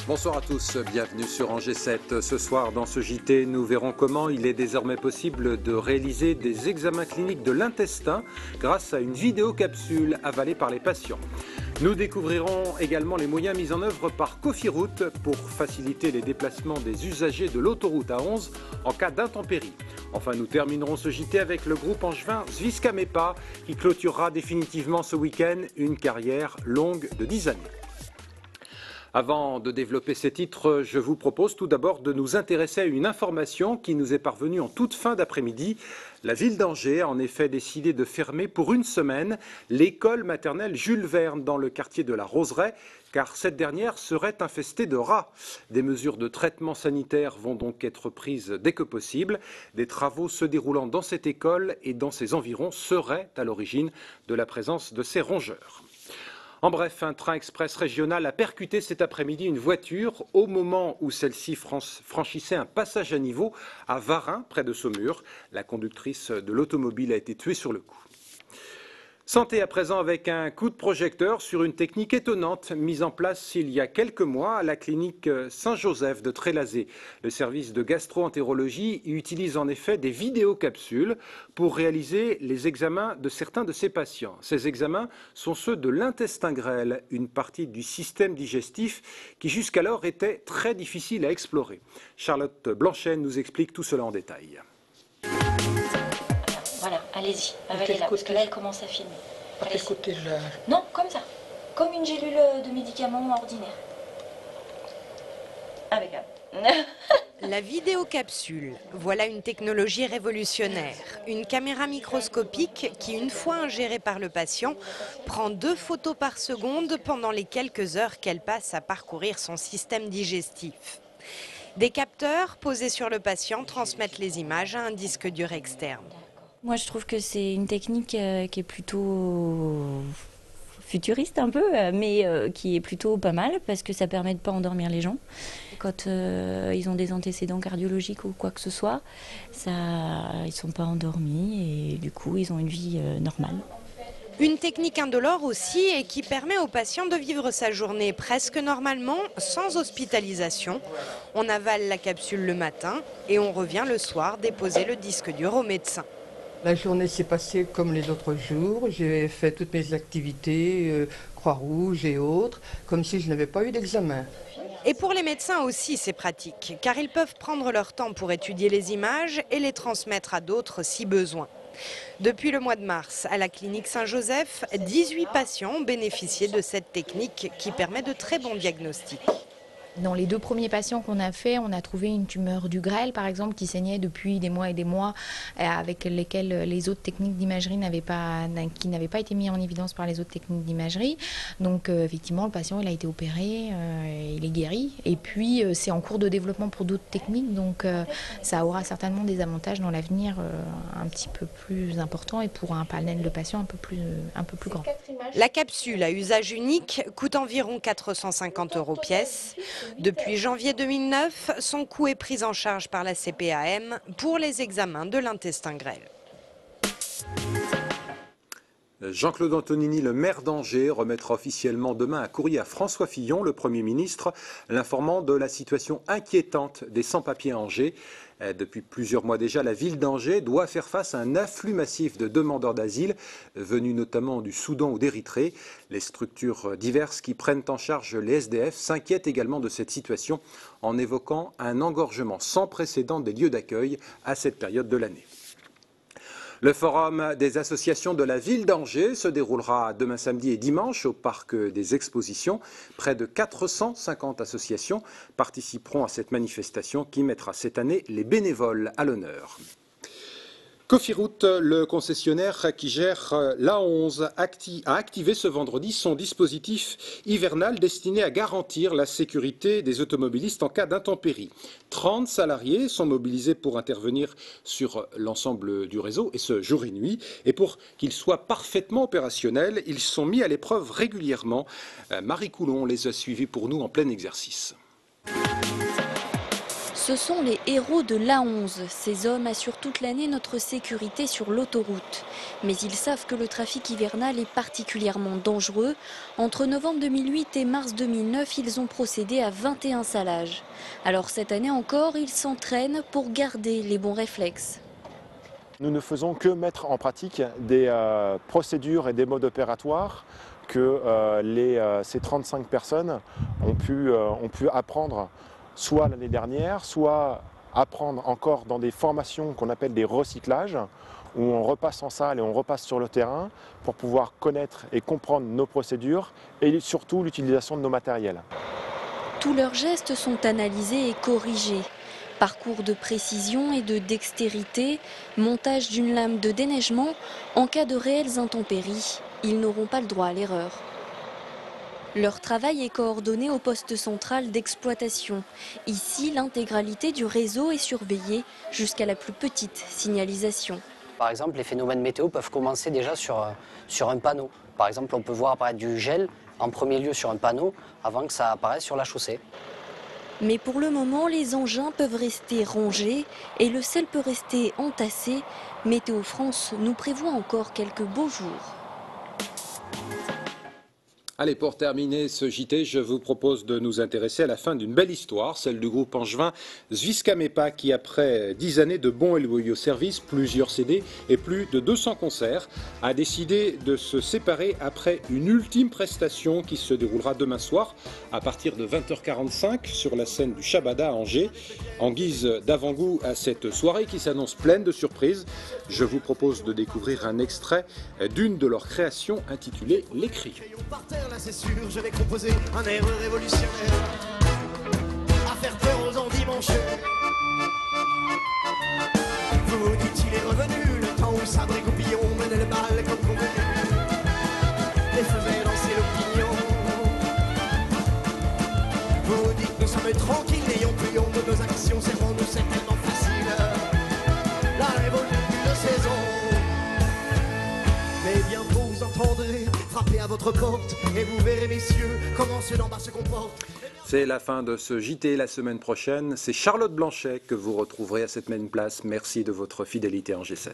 Bonsoir à tous, bienvenue sur Angers 7. Ce soir, dans ce JT, nous verrons comment il est désormais possible de réaliser des examens cliniques de l'intestin grâce à une vidéocapsule avalée par les patients. Nous découvrirons également les moyens mis en œuvre par Cofiroute pour faciliter les déplacements des usagers de l'autoroute A11 en cas d'intempéries. Enfin, nous terminerons ce JT avec le groupe angevin Zwiska Mepa qui clôturera définitivement ce week-end une carrière longue de 10 années. Avant de développer ces titres, je vous propose tout d'abord de nous intéresser à une information qui nous est parvenue en toute fin d'après-midi. La ville d'Angers a en effet décidé de fermer pour une semaine l'école maternelle Jules Verne dans le quartier de la Roseraie, car cette dernière serait infestée de rats. Des mesures de traitement sanitaire vont donc être prises dès que possible. Des travaux se déroulant dans cette école et dans ses environs seraient à l'origine de la présence de ces rongeurs. En bref, un train express régional a percuté cet après-midi une voiture au moment où celle-ci franchissait un passage à niveau à Varin, près de Saumur. La conductrice de l'automobile a été tuée sur le coup. Santé à présent avec un coup de projecteur sur une technique étonnante mise en place il y a quelques mois à la clinique Saint-Joseph de Trélazé. Le service de gastro-entérologie utilise en effet des vidéocapsules pour réaliser les examens de certains de ses patients. Ces examens sont ceux de l'intestin grêle, une partie du système digestif qui jusqu'alors était très difficile à explorer. Charlotte Blanchet nous explique tout cela en détail. Voilà, allez-y, avalez-la, parce que là, elle commence à filmer. À quel côté là? Non, comme ça. Comme une gélule de médicament ordinaire. Impeccable. La vidéocapsule, voilà une technologie révolutionnaire. Une caméra microscopique qui, une fois ingérée par le patient, prend 2 photos par seconde pendant les quelques heures qu'elle passe à parcourir son système digestif. Des capteurs posés sur le patient transmettent les images à un disque dur externe. Moi, je trouve que c'est une technique qui est plutôt futuriste un peu, mais qui est plutôt pas mal parce que ça permet de ne pas endormir les gens. Quand ils ont des antécédents cardiologiques ou quoi que ce soit, ils ne sont pas endormis et du coup, ils ont une vie normale. Une technique indolore aussi et qui permet au patient de vivre sa journée presque normalement, sans hospitalisation. On avale la capsule le matin et on revient le soir déposer le disque dur au médecin. La journée s'est passée comme les autres jours. J'ai fait toutes mes activités, Croix-Rouge et autres, comme si je n'avais pas eu d'examen. Et pour les médecins aussi, c'est pratique, car ils peuvent prendre leur temps pour étudier les images et les transmettre à d'autres si besoin. Depuis le mois de mars, à la clinique Saint-Joseph, 18 patients ont bénéficié de cette technique qui permet de très bons diagnostics. Dans les 2 premiers patients qu'on a fait, on a trouvé une tumeur du grêle, par exemple, qui saignait depuis des mois et des mois, avec lesquelles les autres techniques d'imagerie n'avaient pas été mis en évidence par les autres techniques d'imagerie. Donc, effectivement, le patient il a été opéré, il est guéri. Et puis, c'est en cours de développement pour d'autres techniques, donc ça aura certainement des avantages dans l'avenir un petit peu plus importants et pour un panel de patients un peu plus grand. La capsule à usage unique coûte environ 450 € pièce. Depuis janvier 2009, son coût est pris en charge par la CPAM pour les examens de l'intestin grêle. Jean-Claude Antonini, le maire d'Angers, remettra officiellement demain un courrier à François Fillon, le Premier ministre, l'informant de la situation inquiétante des sans-papiers à Angers. Depuis plusieurs mois déjà, la ville d'Angers doit faire face à un afflux massif de demandeurs d'asile, venus notamment du Soudan ou d'Érythrée. Les structures diverses qui prennent en charge les SDF s'inquiètent également de cette situation en évoquant un engorgement sans précédent des lieux d'accueil à cette période de l'année. Le forum des associations de la ville d'Angers se déroulera demain samedi et dimanche au parc des expositions. Près de 450 associations participeront à cette manifestation qui mettra cette année les bénévoles à l'honneur. Cofiroute, le concessionnaire qui gère l'A11, a activé ce vendredi son dispositif hivernal destiné à garantir la sécurité des automobilistes en cas d'intempéries. 30 salariés sont mobilisés pour intervenir sur l'ensemble du réseau, et ce jour et nuit. Et pour qu'ils soient parfaitement opérationnels, ils sont mis à l'épreuve régulièrement. Marie Coulon les a suivis pour nous en plein exercice. Ce sont les héros de l'A11. Ces hommes assurent toute l'année notre sécurité sur l'autoroute. Mais ils savent que le trafic hivernal est particulièrement dangereux. Entre novembre 2008 et mars 2009, ils ont procédé à 21 salages. Alors cette année encore, ils s'entraînent pour garder les bons réflexes. Nous ne faisons que mettre en pratique des procédures et des modes opératoires que ces 35 personnes ont pu apprendre soit l'année dernière, soit apprendre encore dans des formations qu'on appelle des recyclages, où on repasse en salle et on repasse sur le terrain pour pouvoir connaître et comprendre nos procédures et surtout l'utilisation de nos matériels. Tous leurs gestes sont analysés et corrigés. Parcours de précision et de dextérité, montage d'une lame de déneigement, en cas de réelles intempéries, ils n'auront pas le droit à l'erreur. Leur travail est coordonné au poste central d'exploitation. Ici, l'intégralité du réseau est surveillée jusqu'à la plus petite signalisation. Par exemple, les phénomènes météo peuvent commencer déjà sur un panneau. Par exemple, on peut voir apparaître du gel en premier lieu sur un panneau avant que ça apparaisse sur la chaussée. Mais pour le moment, les engins peuvent rester rangés et le sel peut rester entassé. Météo France nous prévoit encore quelques beaux jours. Allez, pour terminer ce JT, je vous propose de nous intéresser à la fin d'une belle histoire, celle du groupe angevin Zwiska Mepa qui, après 10 années de bons et loyaux services, plusieurs CD et plus de 200 concerts, a décidé de se séparer après une ultime prestation qui se déroulera demain soir à partir de 20h45 sur la scène du Shabada à Angers. En guise d'avant-goût à cette soirée qui s'annonce pleine de surprises, je vous propose de découvrir un extrait d'une de leurs créations intitulée L'écrit. Là c'est sûr, je vais composer un air révolutionnaire à faire peur aux endimanchés. Vous dites il est revenu le temps où Sabre et Goupillon menaient le bal comme convenu et faisaient danser l'opinion. Vous dites nous sommes tranquilles, n'ayons plus honte de nos actions, servons-nous, c'est tellement facile. La révolte de saison. Mais bientôt vous entendrez frapper à votre porte et vous verrez messieurs comment ceux d'en bas se comportent. C'est la fin de ce JT. La semaine prochaine, c'est Charlotte Blanchet que vous retrouverez à cette même place. Merci de votre fidélité en G7.